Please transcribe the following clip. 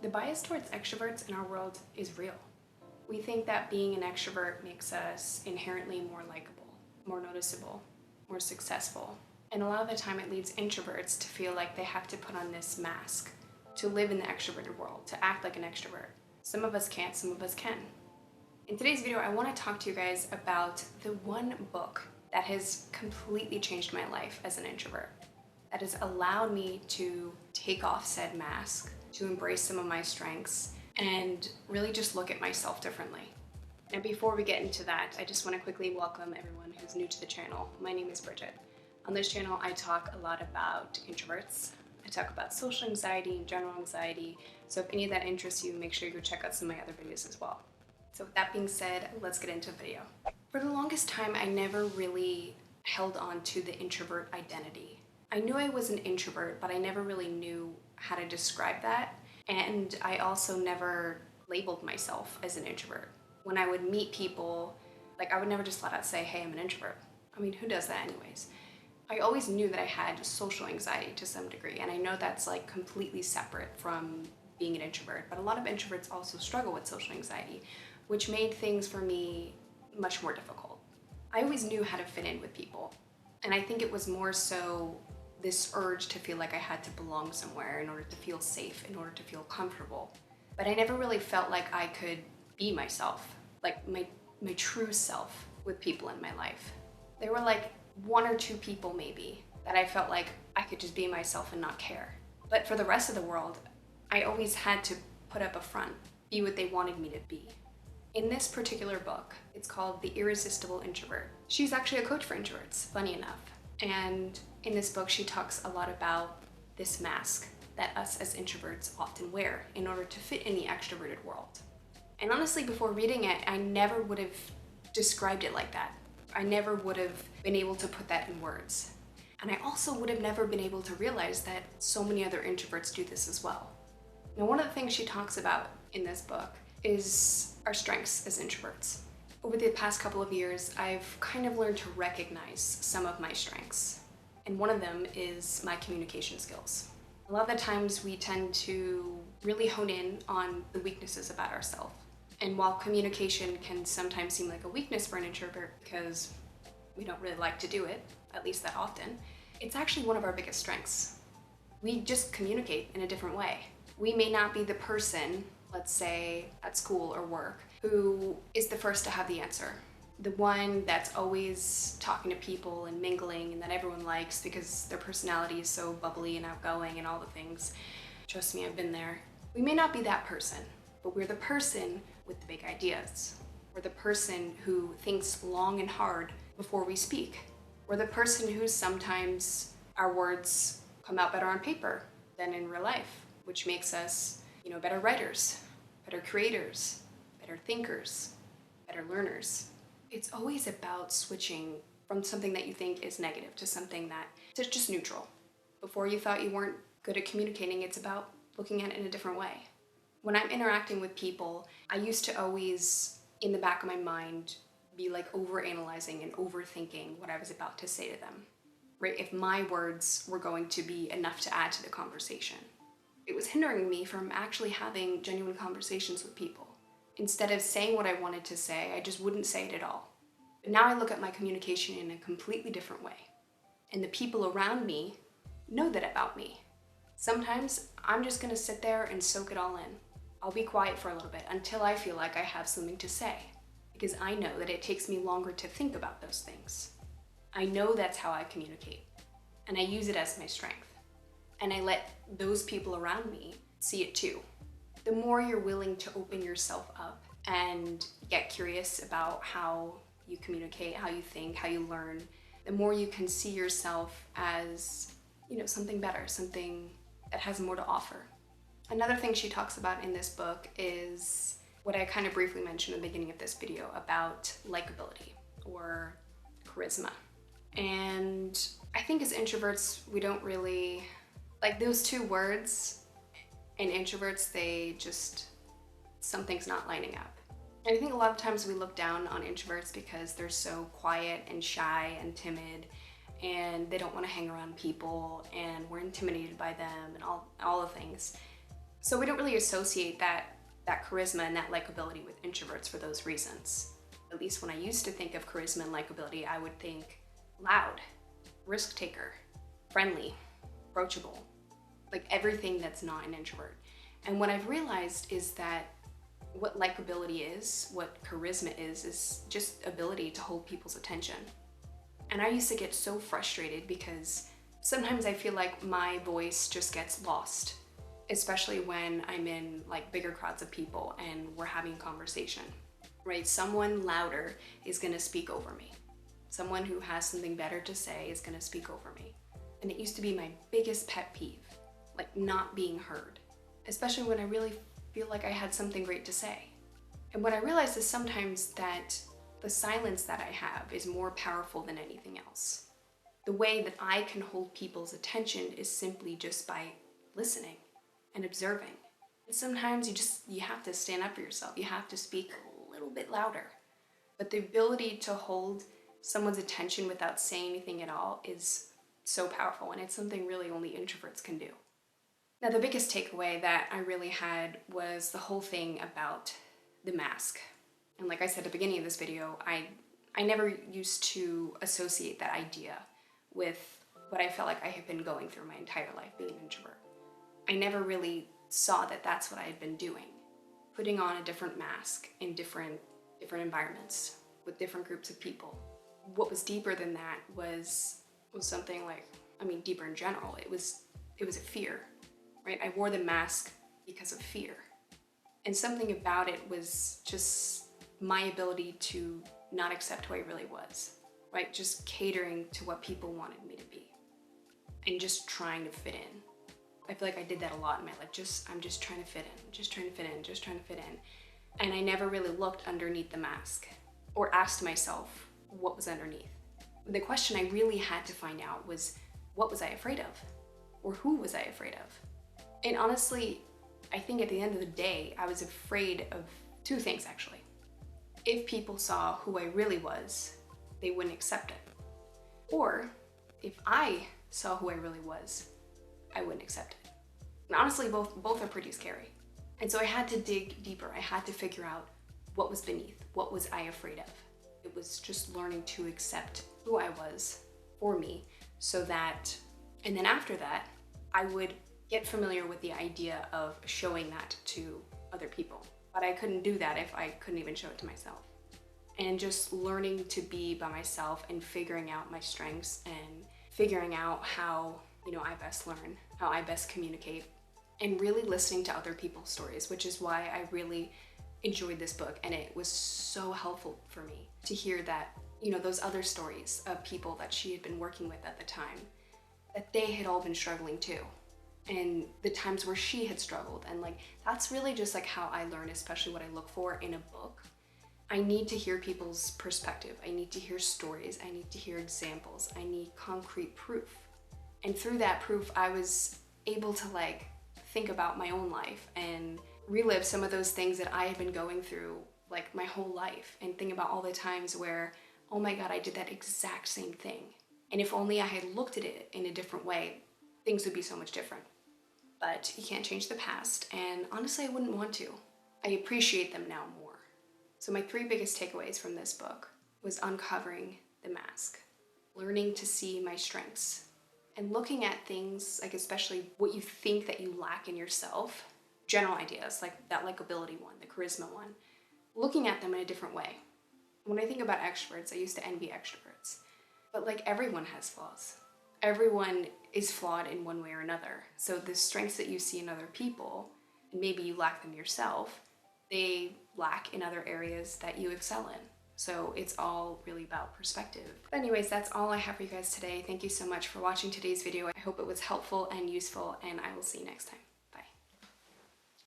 The bias towards extroverts in our world is real. We think that being an extrovert makes us inherently more likable, more noticeable, more successful. And a lot of the time it leads introverts to feel like they have to put on this mask to live in the extroverted world, to act like an extrovert. Some of us can't, some of us can. In today's video, I want to talk to you guys about the one book that has completely changed my life as an introvert, that has allowed me to take off said mask, to embrace some of my strengths, and really just look at myself differently. And before we get into that, I just want to quickly welcome everyone who's new to the channel. My name is Bridget. On this channel, I talk a lot about introverts. I talk about social anxiety and general anxiety. So if any of that interests you, make sure you go check out some of my other videos as well. So with that being said, let's get into the video. For the longest time, I never really held on to the introvert identity. I knew I was an introvert, but I never really knew how to describe that. And I also never labeled myself as an introvert. When I would meet people, I would never just flat out say, hey, I'm an introvert. I mean, who does that anyways? I always knew that I had social anxiety to some degree, and I know that's completely separate from being an introvert, but a lot of introverts also struggle with social anxiety, which made things for me much more difficult. I always knew how to fit in with people, and I think it was more so this urge to feel like I had to belong somewhere in order to feel safe, in order to feel comfortable. But I never really felt like I could be myself, like my true self with people in my life. There were one or two people maybe that I felt like I could just be myself and not care. But for the rest of the world, I always had to put up a front, be what they wanted me to be. In this particular book, it's called The Irresistible Introvert. She's actually a coach for introverts, funny enough. And in this book, she talks a lot about this mask that us as introverts often wear in order to fit in the extroverted world. And honestly, before reading it, I never would have described it like that. I never would have been able to put that in words. And I also would have never been able to realize that so many other introverts do this as well. Now, one of the things she talks about in this book is our strengths as introverts. Over the past couple of years, I've kind of learned to recognize some of my strengths. And one of them is my communication skills. A lot of the times we tend to really hone in on the weaknesses about ourselves. And while communication can sometimes seem like a weakness for an introvert because we don't really like to do it, at least that often, it's actually one of our biggest strengths. We just communicate in a different way. We may not be the person, let's say at school or work, who is the first to have the answer. The one that's always talking to people and mingling and that everyone likes because their personality is so bubbly and outgoing and all the things. Trust me, I've been there. We may not be that person, but we're the person with the big ideas. We're the person who thinks long and hard before we speak. We're the person who sometimes our words come out better on paper than in real life, which makes us, better writers, better creators, better thinkers, better learners. It's always about switching from something that you think is negative to something that's just neutral. Before you thought you weren't good at communicating, it's about looking at it in a different way. When I'm interacting with people, I used to always, in the back of my mind, be overanalyzing and overthinking what I was about to say to them, right? If my words were going to be enough to add to the conversation. It was hindering me from actually having genuine conversations with people. Instead of saying what I wanted to say, I just wouldn't say it at all. But now I look at my communication in a completely different way. And the people around me know that about me. Sometimes I'm just gonna sit there and soak it all in. I'll be quiet for a little bit until I feel like I have something to say, because I know that it takes me longer to think about those things. I know that's how I communicate, and I use it as my strength. And I let those people around me see it too. The more you're willing to open yourself up and get curious about how you communicate, how you think, how you learn, the more you can see yourself as, something better, something that has more to offer. Another thing she talks about in this book is what I kind of briefly mentioned at the beginning of this video about likability or charisma. And I think as introverts, we don't really, those two words in introverts, something's not lining up. And I think a lot of times we look down on introverts because they're so quiet and shy and timid and they don't want to hang around people and we're intimidated by them and all the things. So we don't really associate that charisma and that likability with introverts for those reasons. At least when I used to think of charisma and likability, I would think loud, risk taker, friendly, approachable, like everything that's not an introvert. And what I've realized is that what likability is, what charisma is just ability to hold people's attention. And I used to get so frustrated because sometimes I feel like my voice just gets lost, especially when I'm in like bigger crowds of people and we're having a conversation, right? Someone louder is gonna speak over me. Someone who has something better to say is gonna speak over me. And it used to be my biggest pet peeve, like not being heard, especially when I really feel like I had something great to say. And what I realized is sometimes that the silence that I have is more powerful than anything else. The way that I can hold people's attention is simply just by listening and observing. And sometimes you have to stand up for yourself. You have to speak a little bit louder. But the ability to hold someone's attention without saying anything at all is so powerful, and it's something really only introverts can do. Now, the biggest takeaway that I really had was the whole thing about the mask. And like I said at the beginning of this video, I never used to associate that idea with what I felt like I had been going through my entire life, being an introvert. I never really saw that that's what I had been doing, putting on a different mask in different environments with different groups of people. What was deeper than that was something like, deeper in general. It was a fear, right? I wore the mask because of fear. And something about it was just my ability to not accept who I really was, right? Just catering to what people wanted me to be and just trying to fit in. I feel like I did that a lot in my life. I'm just trying to fit in, just trying to fit in, just trying to fit in. And I never really looked underneath the mask or asked myself what was underneath. The question I really had to find out was, what was I afraid of? Or who was I afraid of? And honestly, I think at the end of the day, I was afraid of two things actually. If people saw who I really was, they wouldn't accept it. Or if I saw who I really was, I wouldn't accept it. And honestly, both are pretty scary. And so I had to dig deeper. I had to figure out what was beneath, what was I afraid of. It was just learning to accept who I was for me, so that, and then after that, I would get familiar with the idea of showing that to other people. But I couldn't do that if I couldn't even show it to myself. And just learning to be by myself and figuring out my strengths and figuring out how, I best learn, how I best communicate, and really listening to other people's stories, which is why I really enjoyed this book. And it was so helpful for me to hear that, those other stories of people that she had been working with at the time, that they had all been struggling too. And the times where she had struggled. And that's really just how I learn, especially what I look for in a book. I need to hear people's perspective. I need to hear stories. I need to hear examples. I need concrete proof. And through that proof, I was able to think about my own life and relive some of those things that I had been going through my whole life, and think about all the times where, oh my God, I did that exact same thing. And if only I had looked at it in a different way, things would be so much different. But you can't change the past, and honestly, I wouldn't want to. I appreciate them now more. So my 3 biggest takeaways from this book was uncovering the mask, learning to see my strengths, and looking at things especially what you think that you lack in yourself, general ideas like that likability one, the charisma one, looking at them in a different way. When I think about extroverts, I used to envy extroverts, but everyone has flaws. Everyone is flawed in one way or another. So the strengths that you see in other people, and maybe you lack them yourself, they lack in other areas that you excel in. So it's all really about perspective. But anyways, that's all I have for you guys today. Thank you so much for watching today's video. I hope it was helpful and useful, and I will see you next time.